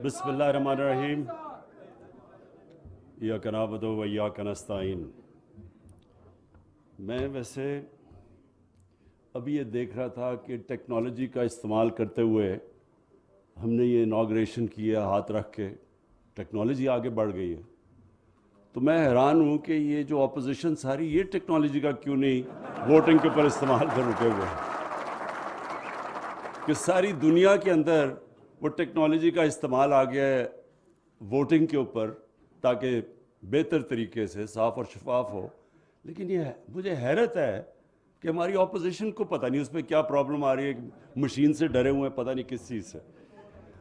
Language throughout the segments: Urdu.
بسم اللہ الرحمن الرحیم ایاک نعبد و ایاک نستعین۔ میں ویسے ابھی یہ دیکھ رہا تھا کہ ٹیکنالوجی کا استعمال کرتے ہوئے ہم نے یہ اناگریشن کیا ہاتھ رکھ کے، ٹیکنالوجی آگے بڑھ گئی ہے، تو میں حیران ہوں کہ یہ جو اپوزیشن ساری یہ ٹیکنالوجی کا کیوں نہیں ووٹنگ کے اوپر استعمال کر رکے ہوئے ہیں کہ ساری دنیا کے اندر وہ ٹیکنالوجی کا استعمال آ گیا ہے ووٹنگ کے اوپر تاکہ بہتر طریقے سے صاف اور شفاف ہو۔ لیکن یہ مجھے حیرت ہے کہ ہماری اپوزیشن کو پتہ نہیں اس پہ کیا پرابلم آ رہی ہے، مشین سے ڈرے ہوئے ہیں، پتہ نہیں کس چیز سے۔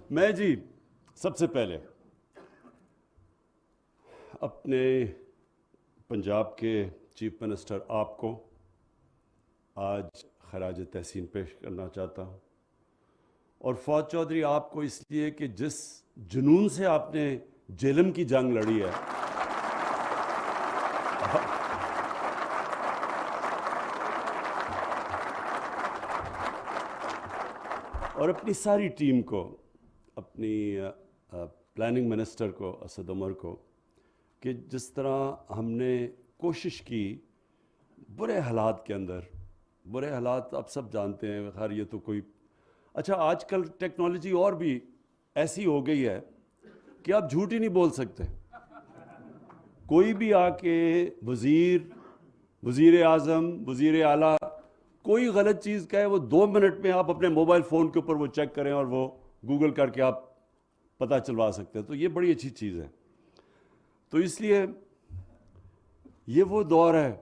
میں جی سب سے پہلے اپنے پنجاب کے چیف منسٹر آپ کو آج خراج تحسین پیش کرنا چاہتا ہوں، اور فوج چودھری آپ کو اس لیے کہ جس جنون سے آپ نے جہلم کی جنگ لڑی ہے، اور اپنی ساری ٹیم کو، اپنی پلاننگ منسٹر کو اسد عمر کو، کہ جس طرح ہم نے کوشش کی برے حالات کے اندر، برے حالات آپ سب جانتے ہیں، خیر یہ تو کوئی اچھا آج کل ٹیکنالوجی اور بھی ایسی ہو گئی ہے کہ آپ جھوٹ ہی نہیں بول سکتے۔ کوئی بھی آ کے وزیر اعظم، وزیر اعلیٰ کوئی غلط چیز کہے، وہ 2 منٹ میں آپ اپنے موبائل فون کے اوپر وہ چیک کریں اور وہ گوگل کر کے آپ پتہ چلوا سکتے ہیں، تو یہ بڑی اچھی چیز ہے۔ تو اس لیے یہ وہ دور ہے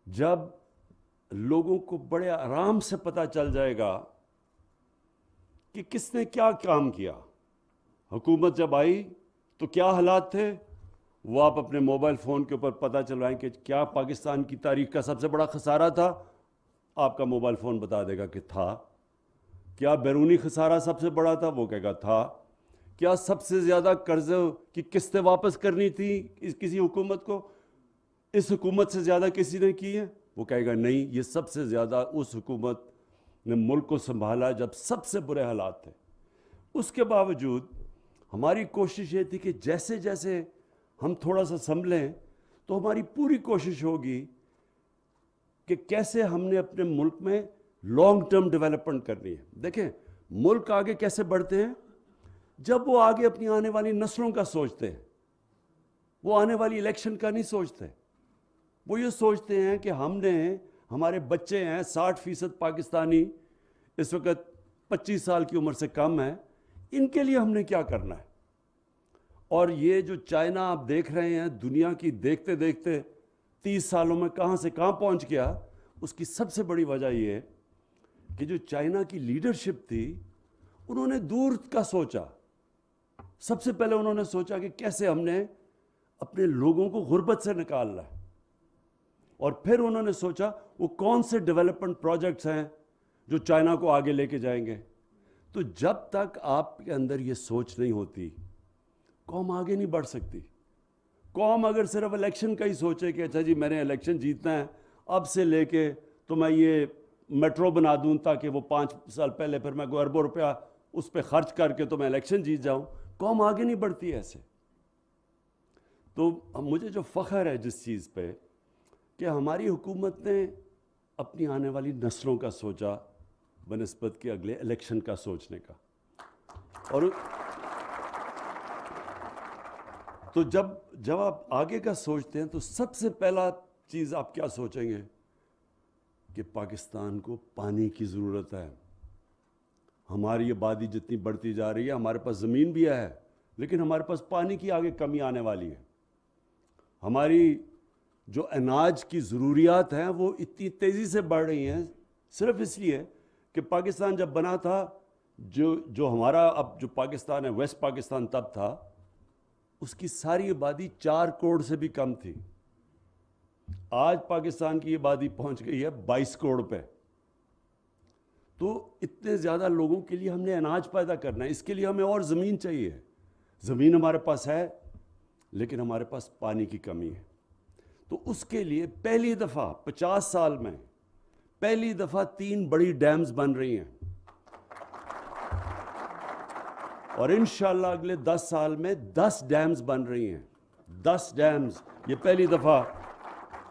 جب لوگوں کو بڑے آرام سے پتہ چل جائے گا کہ کس نے کیا کام کیا۔ حکومت جب آئی تو کیا حالات تھے، وہ آپ اپنے موبائل فون کے اوپر پتہ چلوائیں کہ کیا پاکستان کی تاریخ کا سب سے بڑا خسارہ تھا، آپ کا موبائل فون بتا دے گا کہ تھا۔ کیا بیرونی خسارہ سب سے بڑا تھا، وہ کہے گا تھا۔ کیا سب سے زیادہ قرضوں کی قسطیں واپس کرنی تھی کسی حکومت کو، اس حکومت سے زیادہ کسی نے کی ہے، وہ کہے گا نہیں، یہ سب سے زیادہ اس حکومت نے ملک کو سنبھالا جب سب سے برے حالات تھے۔ اس کے باوجود ہماری کوشش یہ تھی کہ جیسے جیسے ہم تھوڑا سا سنبھلیں تو ہماری پوری کوشش ہوگی کہ کیسے ہم نے اپنے ملک میں لانگ ٹرم ڈیولپمنٹ کرنی ہے۔ دیکھیں ملک آگے کیسے بڑھتے ہیں، جب وہ آگے اپنی آنے والی نسلوں کا سوچتے ہیں، وہ آنے والی الیکشن کا نہیں سوچتے۔ وہ یہ سوچتے ہیں کہ ہمارے بچے ہیں 60% پاکستانی اس وقت 25 سال کی عمر سے کم ہیں، ان کے لیے ہم نے کیا کرنا ہے۔ اور یہ جو چائنا آپ دیکھ رہے ہیں، دنیا کی دیکھتے دیکھتے 30 سالوں میں کہاں سے کہاں پہنچ گیا، اس کی سب سے بڑی وجہ یہ ہے کہ جو چائنا کی لیڈرشپ تھی، انہوں نے دور کا سوچا۔ سب سے پہلے انہوں نے سوچا کہ کیسے ہم نے اپنے لوگوں کو غربت سے نکالنا ہے، اور پھر انہوں نے سوچا وہ کون سے ڈیولپمنٹ پروجیکٹس ہیں جو چائنا کو آگے لے کے جائیں گے۔ تو جب تک آپ کے اندر یہ سوچ نہیں ہوتی، قوم آگے نہیں بڑھ سکتی۔ قوم اگر صرف الیکشن کا ہی سوچے کہ اچھا جی میں نے الیکشن جیتنا ہے، اب سے لے کے تو میں یہ میٹرو بنا دوں تاکہ وہ 5 سال پہلے پھر میں اربوں روپیہ اس پہ خرچ کر کے تو میں الیکشن جیت جاؤں، قوم آگے نہیں بڑھتی ایسے۔ تو مجھے جو فخر ہے جس چیز پہ کہ ہماری حکومت نے اپنی آنے والی نسلوں کا سوچا بنسبت کے اگلے الیکشن کا سوچنے کا۔ اور تو جب آپ آگے کا سوچتے ہیں تو سب سے پہلا چیز آپ کیا سوچیں گے کہ پاکستان کو پانی کی ضرورت ہے۔ ہماری آبادی جتنی بڑھتی جا رہی ہے، ہمارے پاس زمین بھی ہے لیکن ہمارے پاس پانی کی آگے کمی آنے والی ہے۔ ہماری جو اناج کی ضروریات ہیں وہ اتنی تیزی سے بڑھ رہی ہیں، صرف اس لیے کہ پاکستان جب بنا تھا، جو ہمارا اب جو پاکستان ہے، ویسٹ پاکستان تب تھا، اس کی ساری آبادی 4 کروڑ سے بھی کم تھی۔ آج پاکستان کی آبادی پہنچ گئی ہے 22 کروڑ پہ۔ تو اتنے زیادہ لوگوں کے لیے ہم نے اناج پیدا کرنا ہے، اس کے لیے ہمیں اور زمین چاہیے۔ زمین ہمارے پاس ہے لیکن ہمارے پاس پانی کی کمی ہے۔ تو اس کے لیے پہلی دفعہ 50 سال میں پہلی دفعہ 3 بڑی ڈیمز بن رہی ہیں۔ اور انشاءاللہ اگلے 10 سال میں 10 ڈیمز بن رہی ہیں. 10 ڈیمز. یہ پہلی دفعہ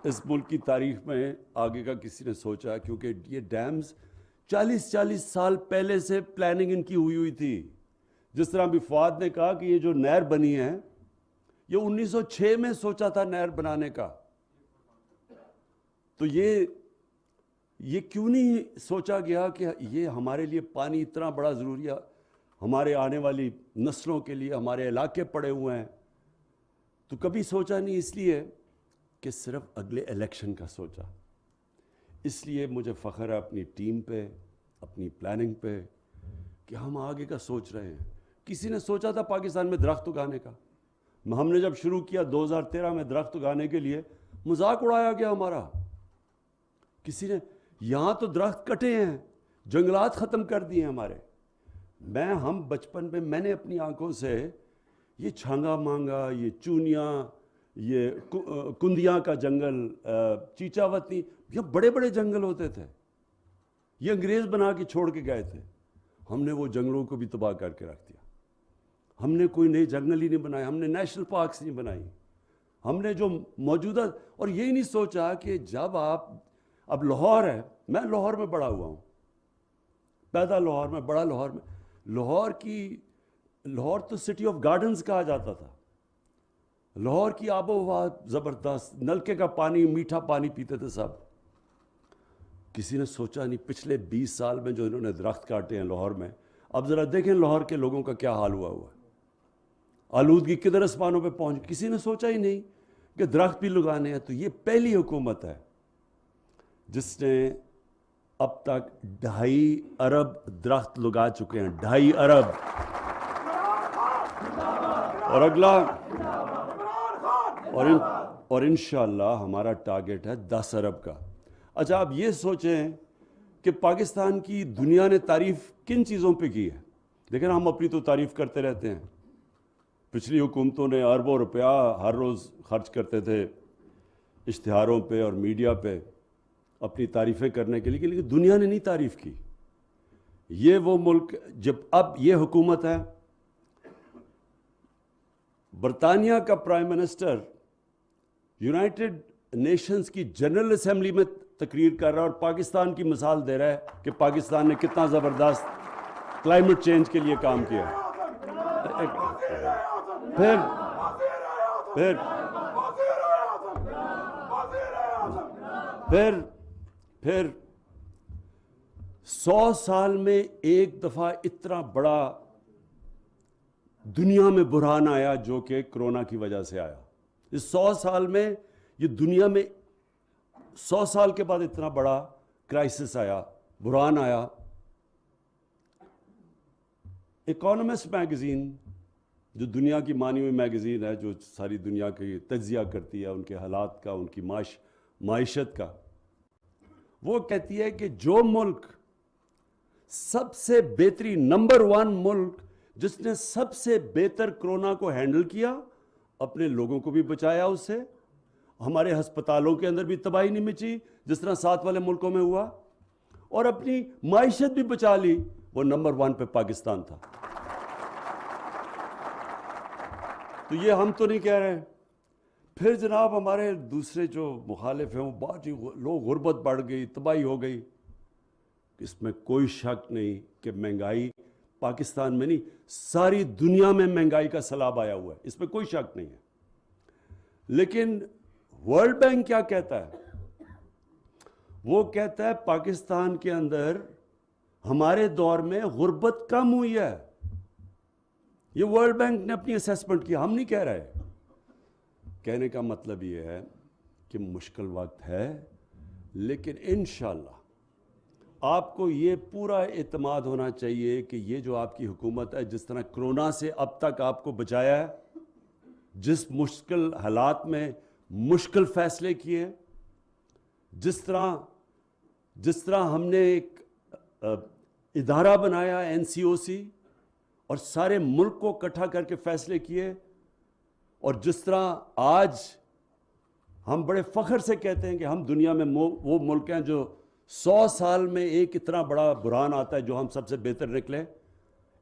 اس ملک کی تاریخ میں آگے کا کسی نے سوچا, کیونکہ یہ ڈیمز 40 سال پہلے سے پلاننگ ان کی ہوئی تھی. جس طرح بھی فواد نے کہا کہ یہ جو نہر بنی ہے یہ 1906 میں سوچا تھا نہر بنانے کا. تو یہ کیوں نہیں سوچا گیا کہ یہ ہمارے لیے پانی اتنا بڑا ضروری ہے, ہمارے آنے والی نسلوں کے لیے, ہمارے علاقے پڑے ہوئے ہیں. تو کبھی سوچا نہیں, اس لیے کہ صرف اگلے الیکشن کا سوچا. اس لیے مجھے فخر ہے اپنی ٹیم پہ, اپنی پلاننگ پہ, کہ ہم آگے کا سوچ رہے ہیں. کسی نے سوچا تھا پاکستان میں درخت اگانے کا؟ ہم نے جب شروع کیا 2013 میں درخت اگانے کے لیے, مذاق اڑایا گیا ہمارا. کسی نے, یہاں تو درخت کٹے ہیں, جنگلات ختم کر دیے ہمارے. ہم بچپن میں میں نے اپنی آنکھوں سے یہ چھانگا مانگا, یہ چونیاں, یہ کندیاں کا جنگل, چیچاوتی, یہ بڑے بڑے جنگل ہوتے تھے. یہ انگریز بنا کے چھوڑ کے گئے تھے. ہم نے وہ جنگلوں کو بھی تباہ کر کے رکھ دیا. ہم نے کوئی نئے جنگل ہی نہیں بنائے, ہم نے نیشنل پارکس نہیں بنائی. ہم نے جو موجودہ, اور یہی نہیں سوچا کہ جب اب لاہور ہے, میں لاہور میں بڑا ہوا ہوں, پیدا لاہور میں, بڑا لاہور میں. لاہور تو سٹی آف گارڈنز کہا جاتا تھا. لاہور کی آب و ہوا زبردست, نلکے کا پانی, میٹھا پانی پیتے تھے سب. کسی نے سوچا نہیں پچھلے 20 سال میں جو انہوں نے درخت کاٹے ہیں لاہور میں. اب ذرا دیکھیں لاہور کے لوگوں کا کیا حال ہوا ہے. آلودگی کدھر اسمانوں پہ پہنچ, کسی نے سوچا ہی نہیں کہ درخت بھی لگانے ہیں. تو یہ پہلی حکومت ہے جس نے اب تک 2.5 ارب درخت لگا چکے ہیں. 2.5 ارب. اور اگلا, اور انشاءاللہ ہمارا ٹارگٹ ہے 10 ارب کا. اچھا, آپ یہ سوچیں کہ پاکستان کی دنیا نے تعریف کن چیزوں پہ کی ہے. لیکن ہم اپنی تو تعریف کرتے رہتے ہیں. پچھلی حکومتوں نے اربوں روپیہ ہر روز خرچ کرتے تھے اشتہاروں پہ اور میڈیا پہ اپنی تعریفیں کرنے کے لیے, لیکن دنیا نے نہیں تعریف کی. یہ وہ ملک, جب اب یہ حکومت ہے, برطانیہ کا پرائم منسٹر یونائٹڈ نیشنز کی جنرل اسمبلی میں تقریر کر رہا ہے اور پاکستان کی مثال دے رہا ہے کہ پاکستان نے کتنا زبردست کلائمیٹ چینج کے لیے کام کیا. پھر 100 سال میں ایک دفعہ اتنا بڑا دنیا میں بحران آیا جو کہ کرونا کی وجہ سے آیا. اس 100 سال میں یہ دنیا میں 100 سال کے بعد اتنا بڑا کرائسس آیا, بحران آیا. اکانومسٹ میگزین, جو دنیا کی مانی ہوئی میگزین ہے, جو ساری دنیا کی تجزیہ کرتی ہے ان کے حالات کا, ان کی معیشت کا, وہ کہتی ہے کہ جو ملک سب سے بہترین, نمبر 1 ملک جس نے سب سے بہتر کرونا کو ہینڈل کیا, اپنے لوگوں کو بھی بچایا اس سے, ہمارے ہسپتالوں کے اندر بھی تباہی نہیں مچی جس طرح ساتھ والے ملکوں میں ہوا, اور اپنی معیشت بھی بچا لی, وہ نمبر 1 پہ پاکستان تھا. تو یہ ہم تو نہیں کہہ رہے. پھر جناب ہمارے دوسرے جو مخالف ہیں وہ بہت ہی لوگ, غربت بڑھ گئی, تباہی ہو گئی. اس میں کوئی شک نہیں کہ مہنگائی پاکستان میں نہیں, ساری دنیا میں مہنگائی کا سیلاب آیا ہوا ہے, اس میں کوئی شک نہیں ہے. لیکن ورلڈ بینک کیا کہتا ہے؟ وہ کہتا ہے پاکستان کے اندر ہمارے دور میں غربت کم ہوئی ہے. یہ ورلڈ بینک نے اپنی اسیسمنٹ کیا, ہم نہیں کہہ رہے. کہنے کا مطلب یہ ہے کہ مشکل وقت ہے, لیکن انشاءاللہ آپ کو یہ پورا اعتماد ہونا چاہیے کہ یہ جو آپ کی حکومت ہے, جس طرح کرونا سے اب تک آپ کو بچایا ہے, جس مشکل حالات میں مشکل فیصلے کیے, جس طرح ہم نے ایک ادارہ بنایا NCOC اور سارے ملک کو اکٹھا کر کے فیصلے کیے, اور جس طرح آج ہم بڑے فخر سے کہتے ہیں کہ ہم دنیا میں وہ ملک ہیں جو 100 سال میں ایک اتنا بڑا بحران آتا ہے جو ہم سب سے بہتر نکلے.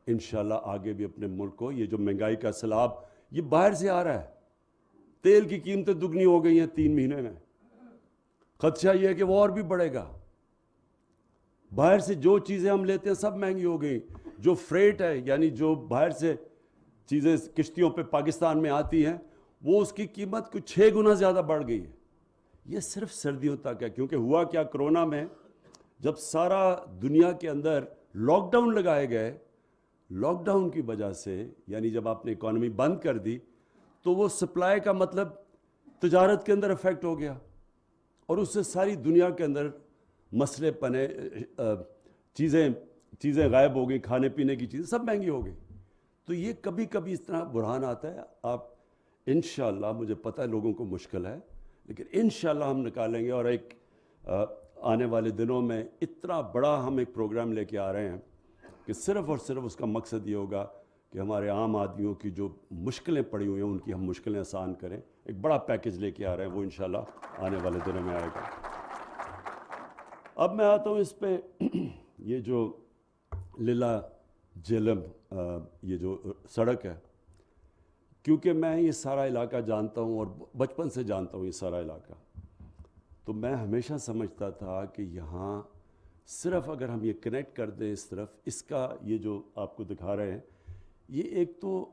انشاءاللہ آگے بھی اپنے ملک کو یہ جو مہنگائی کا سیلاب یہ باہر سے آ رہا ہے، تیل کی قیمتیں دگنی ہو گئی ہیں 3 مہینے میں، خدشہ یہ ہے کہ وہ اور بھی بڑھے گا، باہر سے جو چیزیں ہم لیتے ہیں سب مہنگی ہو گئی، جو فریٹ ہے یعنی جو باہر سے چیزیں کشتیوں پہ پاکستان میں آتی ہیں وہ اس کی قیمت کچھ 6 گنا زیادہ بڑھ گئی ہے۔ یہ صرف سردیوں تک ہے، کیونکہ ہوا کیا کرونا میں جب سارا دنیا کے اندر لاک ڈاؤن لگائے گئے، لاک ڈاؤن کی وجہ سے یعنی جب آپ نے اکانومی بند کر دی تو وہ سپلائی کا مطلب تجارت کے اندر افیکٹ ہو گیا، اور اس سے ساری دنیا کے اندر مسئلے پنے، چیزیں غائب ہو گئی، کھانے پینے کی چیزیں سب مہنگی ہو گئی۔ تو یہ کبھی کبھی اس طرح بحران آتا ہے۔ آپ انشاءاللہ، مجھے پتہ ہے لوگوں کو مشکل ہے لیکن انشاءاللہ ہم نکالیں گے، اور ایک آنے والے دنوں میں اتنا بڑا ہم ایک پروگرام لے کے آ رہے ہیں کہ صرف اور صرف اس کا مقصد یہ ہوگا کہ ہمارے عام آدمیوں کی جو مشکلیں پڑی ہوئی ہیں ان کی ہم مشکلیں آسان کریں۔ ایک بڑا پیکج لے کے آ رہے ہیں، وہ انشاءاللہ آنے والے دنوں میں آئے گا۔ اب میں آتا ہوں اس پہ، یہ جو للہ جہلم یہ جو سڑک ہے، کیونکہ میں یہ سارا علاقہ جانتا ہوں اور بچپن سے جانتا ہوں یہ سارا علاقہ، تو میں ہمیشہ سمجھتا تھا کہ یہاں صرف اگر ہم یہ کنیکٹ کر دیں اس طرف، اس کا یہ جو آپ کو دکھا رہے ہیں یہ ایک تو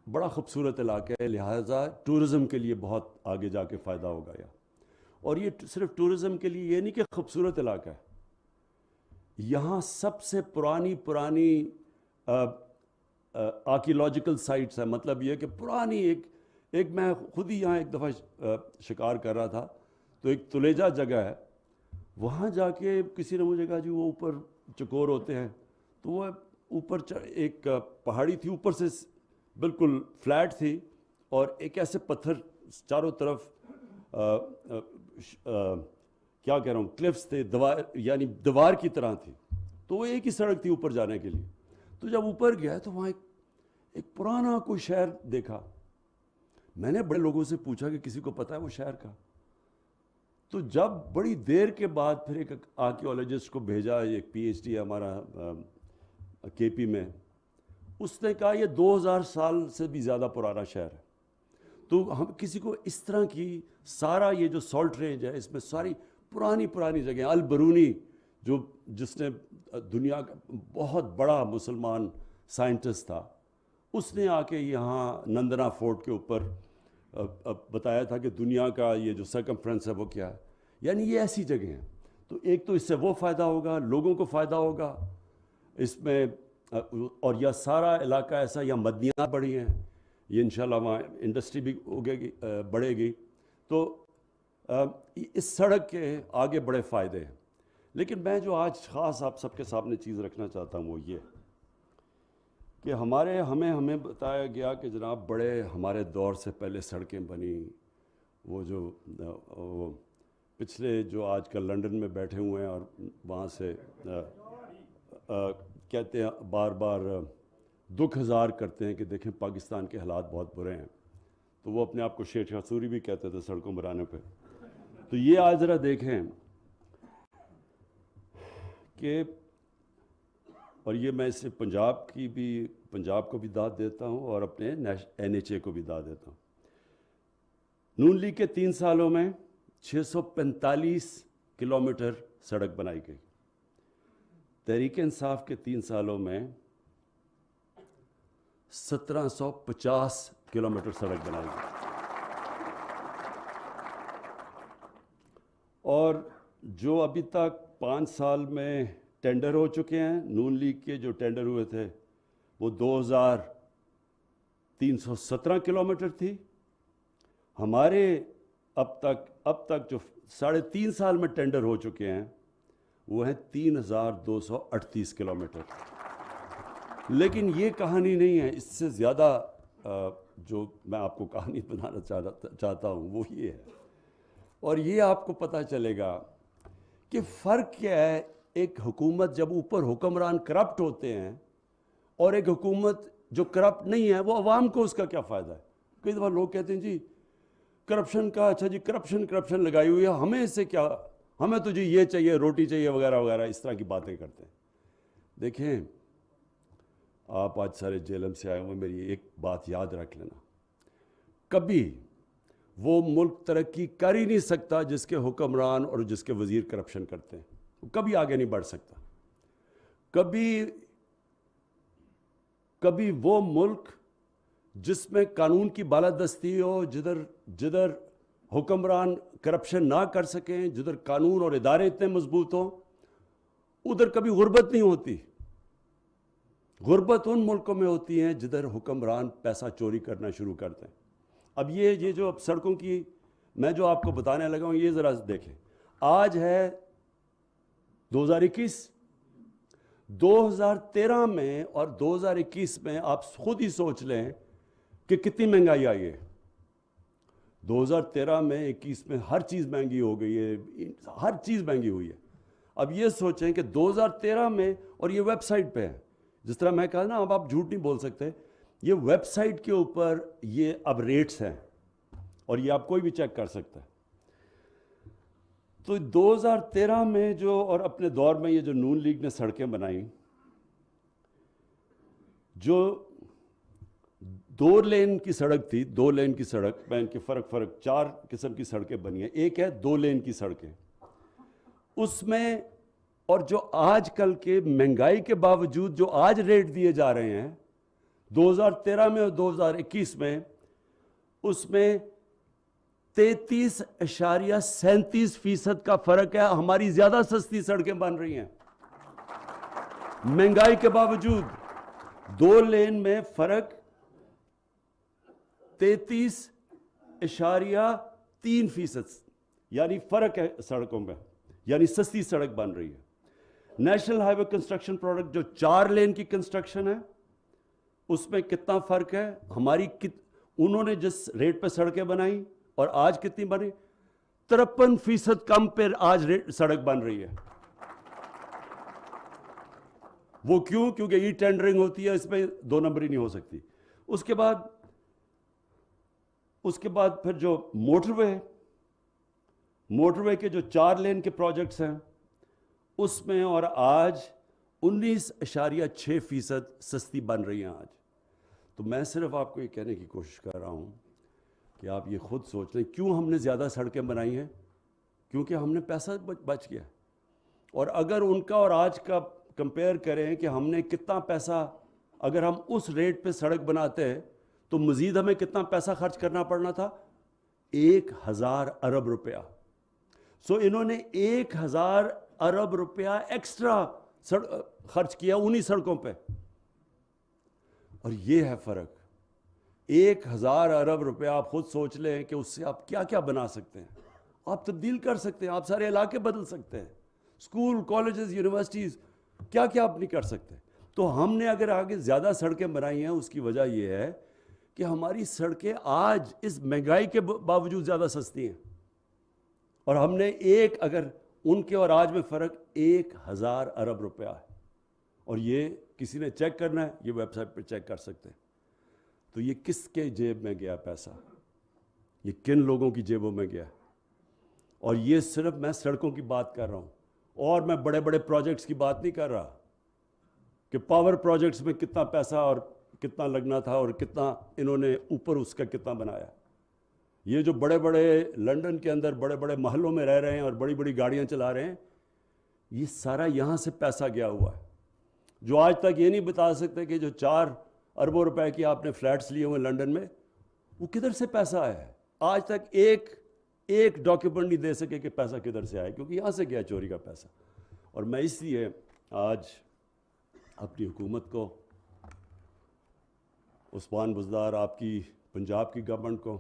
بڑا خوبصورت علاقہ ہے، لہٰذا ٹورزم کے لیے بہت آگے جا کے فائدہ ہوگا یہ، اور یہ صرف ٹورزم کے لیے یہ نہیں کہ خوبصورت علاقہ ہے، یہاں سب سے پرانی آرکیولوجیکل سائٹس ہیں، مطلب یہ کہ پرانی ایک میں خود ہی یہاں ایک دفعہ شکار کر رہا تھا تو ایک تلیجہ جگہ ہے، وہاں جا کے کسی نے مجھے کہا جی وہ اوپر چکور ہوتے ہیں، تو وہ اوپر ایک پہاڑی تھی، اوپر سے بالکل فلیٹ تھی اور ایک ایسے پتھر چاروں طرف کیا کہہ رہا ہوں کلفس تھے، یعنی دیوار کی طرح تھی، تو وہ ایک ہی سڑک تھی اوپر جانے کے لیے۔ تو جب اوپر گیا تو وہاں ایک پرانا کوئی شہر دیکھا، میں نے بڑے لوگوں سے پوچھا کہ کسی کو پتہ ہے وہ شہر کا، تو جب بڑی دیر کے بعد پھر ایک آرکیولوجسٹ کو بھیجا، ایک پی ایچ ڈی ہے ہمارا کے پی میں، اس نے کہا یہ 2000 سال سے بھی زیادہ پرانا شہر ہے۔ تو ہم کسی کو اس طرح کی سارا یہ جو سالٹ رینج ہے اس میں ساری پرانی جگہیں، البرونی جس نے دنیا کا بہت بڑا مسلمان سائنٹسٹ تھا، اس نے آ کے یہاں نندنا فورٹ کے اوپر بتایا تھا کہ دنیا کا یہ جو سرکمفرنس ہے وہ کیا ہے، یعنی یہ ایسی جگہیں ہیں۔ تو ایک تو اس سے وہ فائدہ ہوگا، لوگوں کو فائدہ ہوگا اس میں، اور یہ سارا علاقہ ایسا، یا مدنیات بڑی ہیں، یہ انشاءاللہ وہاں انڈسٹری بھی بڑھے گی، تو اس سڑک کے آگے بڑے فائدے ہیں۔ لیکن میں جو آج خاص آپ سب کے سامنے چیز رکھنا چاہتا ہوں وہ یہ کہ ہمیں بتایا گیا کہ جناب بڑے ہمارے دور سے پہلے سڑکیں بنی، وہ جو پچھلے جو آج کل لنڈن میں بیٹھے ہوئے ہیں اور وہاں سے کہتے ہیں بار بار دکھ ہزار کرتے ہیں کہ دیکھیں پاکستان کے حالات بہت برے ہیں، تو وہ اپنے آپ کو شیر شاہ سوری بھی کہتے تھے سڑکوں بنانے پہ۔ تو یہ آج ذرا دیکھیں کہ، اور یہ میں اس سے پنجاب کو بھی داد دیتا ہوں اور اپنے NHA کو بھی داد دیتا ہوں۔ نون لیگ کے 3 سالوں میں 645 کلومیٹر سڑک بنائی گئی، تحریک انصاف کے 3 سالوں میں 1750 کلومیٹر سڑک بنائی گئی، اور جو ابھی تک 5 سال میں ٹینڈر ہو چکے ہیں، نون لیگ کے جو ٹینڈر ہوئے تھے وہ 2317 کلومیٹر تھی، ہمارے اب تک جو 3.5 سال میں ٹینڈر ہو چکے ہیں وہ ہیں 3238 کلومیٹر۔ لیکن یہ کہانی نہیں ہے، اس سے زیادہ جو میں آپ کو کہانی بنانا چاہتا ہوں وہ یہ ہے، اور یہ آپ کو پتہ چلے گا کہ فرق کیا ہے ایک حکومت جب اوپر حکمران کرپٹ ہوتے ہیں اور ایک حکومت جو کرپٹ نہیں ہے، وہ عوام کو اس کا کیا فائدہ ہے۔ کئی دفعہ لوگ کہتے ہیں جی کرپشن کا، اچھا جی کرپشن لگائی ہوئی ہے، ہمیں اس سے کیا، ہمیں تو جی یہ چاہیے، روٹی چاہیے وغیرہ وغیرہ، اس طرح کی باتیں کرتے ہیں۔ دیکھیں آپ آج سارے جیلم سے آئے ہوئے، میری ایک بات یاد رکھ لینا، کبھی وہ ملک ترقی کر ہی نہیں سکتا جس کے حکمران اور جس کے وزیر کرپشن کرتے ہیں، وہ کبھی آگے نہیں بڑھ سکتا۔ کبھی وہ ملک جس میں قانون کی بالادستی ہو، جدھر حکمران کرپشن نہ کر سکیں، جدھر قانون اور ادارے اتنے مضبوط ہوں، ادھر کبھی غربت نہیں ہوتی۔ غربت ان ملکوں میں ہوتی ہیں جدھر حکمران پیسہ چوری کرنا شروع کرتے ہیں۔ اب یہ جو اب سڑکوں کی میں جو آپ کو بتانے لگا ہوں، یہ ذرا دیکھیں، آج ہے 2021، 2013 میں اور 2021 میں آپ خود ہی سوچ لیں کہ کتنی مہنگائی آئی ہے۔ 2013 میں 21 میں ہر چیز مہنگی ہو گئی ہے، ہر چیز مہنگی ہوئی ہے۔ اب یہ سوچیں کہ 2013 میں، اور یہ ویب سائٹ پہ ہے، جس طرح میں کہا نا، اب آپ جھوٹ نہیں بول سکتے، یہ ویب سائٹ کے اوپر یہ اب ریٹس ہیں، اور یہ آپ کوئی بھی چیک کر سکتا ہے۔ تو 2013 میں جو، اور اپنے دور میں یہ جو نون لیگ نے سڑکیں بنائیں، جو 2 لین کی سڑک تھی، 2 لین کی سڑک میں ان کے فرق 4 قسم کی سڑکیں بنی ہیں۔ ایک ہے 2 لین کی سڑکیں، اس میں، اور جو آج کل کے مہنگائی کے باوجود جو آج ریٹ دیے جا رہے ہیں 2013 میں اور 2021 میں، اس میں 33.37% کا فرق ہے۔ ہماری زیادہ سستی سڑکیں بن رہی ہیں مہنگائی کے باوجود۔ 2 لین میں فرق 33.3%، یعنی فرق ہے سڑکوں میں، یعنی سستی سڑک بن رہی ہے۔ نیشنل ہائی وے کنسٹرکشن پروڈکٹ جو 4 لین کی کنسٹرکشن ہے، اس میں کتنا فرق ہے؟ انہوں نے جس ریٹ پہ سڑکیں بنائیں اور آج کتنی بنی، 53% کم پہ آج سڑک بن رہی ہے۔ وہ کیوں؟ کیونکہ ای ٹینڈرنگ ہوتی ہے، اس میں 2 نمبری نہیں ہو سکتی۔ اس کے بعد پھر جو موٹر وے کے جو 4 لین کے پروجیکٹس ہیں، اس میں اور آج 19.6% سستی بن رہی ہیں آج۔ تو میں صرف آپ کو یہ کہنے کی کوشش کر رہا ہوں کہ آپ یہ خود سوچ لیں، کیوں ہم نے زیادہ سڑکیں بنائی ہیں؟ کیونکہ ہم نے پیسہ بچ گیا۔ اور اگر ان کا اور آج کا کمپیئر کریں کہ ہم نے کتنا پیسہ، اگر ہم اس ریٹ پہ سڑک بناتے ہیں تو مزید ہمیں کتنا پیسہ خرچ کرنا پڑنا تھا؟ 1000 ارب روپیہ۔ سو انہوں نے 1000 ارب روپیہ ایکسٹرا خرچ کیا انہی سڑکوں پہ، اور یہ ہے فرق۔ 1000 ارب روپیہ آپ خود سوچ لیں کہ اس سے آپ کیا کیا بنا سکتے ہیں، آپ تبدیل کر سکتے ہیں، آپ سارے علاقے بدل سکتے ہیں، اسکول، کالجز، یونیورسٹیز، کیا کیا آپ نہیں کر سکتے۔ تو ہم نے اگر آگے زیادہ سڑکیں بنائی ہیں، اس کی وجہ یہ ہے کہ ہماری سڑکیں آج اس مہنگائی کے باوجود زیادہ سستی ہیں، اور ہم نے اگر ان کے اور آج میں فرق 1000 ارب روپیہ ہے، اور یہ کسی نے چیک کرنا ہے، یہ ویب سائٹ پہ چیک کر سکتے ہیں۔ تو یہ کس کے جیب میں گیا پیسہ؟ یہ کن لوگوں کی جیبوں میں گیا؟ اور یہ صرف میں سڑکوں کی بات کر رہا ہوں، اور میں بڑے بڑے پروجیکٹس کی بات نہیں کر رہا کہ پاور پروجیکٹس میں کتنا پیسہ اور کتنا لگنا تھا اور کتنا انہوں نے اوپر اس کا کتنا بنایا۔ یہ جو بڑے بڑے لنڈن کے اندر بڑے بڑے محلوں میں رہ رہے ہیں اور بڑی بڑی گاڑیاں چلا رہے ہیں، یہ سارا یہاں سے پیسہ گیا ہوا ہے۔ جو آج تک یہ نہیں بتا سکتے کہ جو 4 اربوں روپے کی آپ نے فلیٹس لیے ہوئے لنڈن میں، وہ کدھر سے پیسہ آیا ہے؟ آج تک ایک ڈاکیومنٹ نہیں دے سکے کہ پیسہ کدھر سے آیا، کیونکہ یہاں سے گیا چوری کا پیسہ۔ اور میں اس لیے آج اپنی حکومت کو، عثمان بزدار، آپ کی پنجاب کی گورنمنٹ کو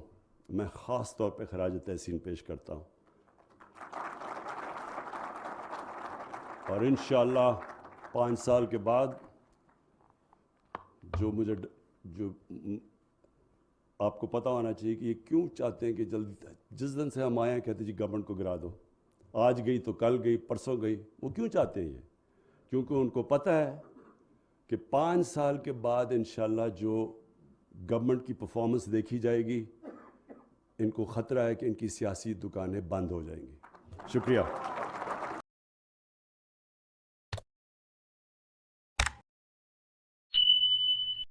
میں خاص طور پہ خراج تحسین پیش کرتا ہوں، اور انشاءاللہ 5 سال کے بعد جو آپ کو پتہ ہونا چاہیے کہ یہ کیوں چاہتے ہیں کہ جلدی، جس دن سے ہم آئے ہیں کہتے جی گورنمنٹ کو گرا دو، آج گئی تو کل گئی، پرسوں گئی۔ وہ کیوں چاہتے ہیں یہ؟ کیونکہ ان کو پتہ ہے کہ 5 سال کے بعد انشاءاللہ جو گورنمنٹ کی پرفارمنس دیکھی جائے گی، ان کو خطرہ ہے کہ ان کی سیاسی دکانیں بند ہو جائیں گی۔ شکریہ۔